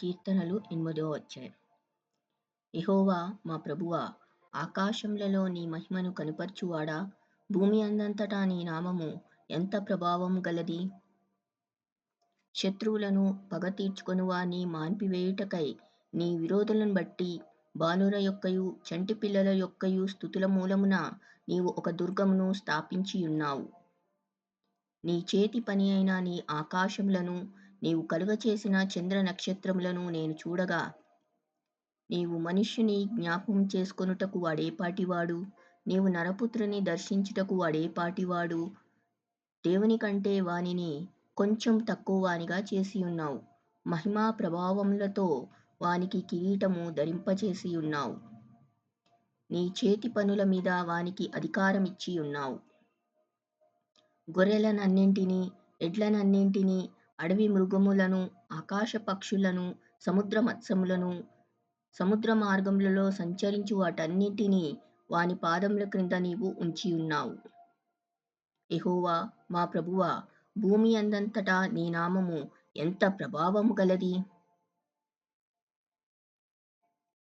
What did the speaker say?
కీర్తనలు 8వ అధ్యాయం. యెహోవా మా ప్రభువా, ఆకాశములలో నీ మహిమను కనుపరచువాడా, భూమి అందంతటా నీ నామము ఎంత ప్రభావం గలది. శత్రువులను పగ తీర్చుకొనువాని మాన్పివేయుటకై నీ విరోధులను బట్టి బాలుర యొక్కయు చంటి పిల్లల యొక్కయు స్తుతుల మూలమున నీవు ఒక దుర్గమును స్థాపించియున్నావు. నీ చేతి పని అయిన నీ ఆకాశములను నీవు కలుగచేసిన చంద్ర నక్షత్రములను నేను చూడగా, నీవు మనుష్యుని జ్ఞాపకం చేసుకొనుటకు వాడేపాటివాడు, నీవు నరపుత్రుని దర్శించుటకు వాడేపాటివాడు. దేవుని కంటే వానిని కొంచెం తక్కువ వానిగా చేసియున్నావు. మహిమా ప్రభావములతో వానికి కిరీటము ధరింపచేసియున్నావు. నీ చేతి పనుల మీద వానికి అధికారమిచ్చియున్నావు. గొర్రెలనన్నింటినీ, ఎడ్లనన్నింటినీ, అడవి మృగములను, ఆకాశ పక్షులను, సముద్ర మత్స్యములను, సముద్ర మార్గములలో సంచరించు వాటన్నిటినీ వాని పాదముల క్రింద నీవు ఉంచియున్నావు. యెహోవా మా ప్రభువా, భూమి అందంతటా నీ నామము ఎంత ప్రభావము గలది.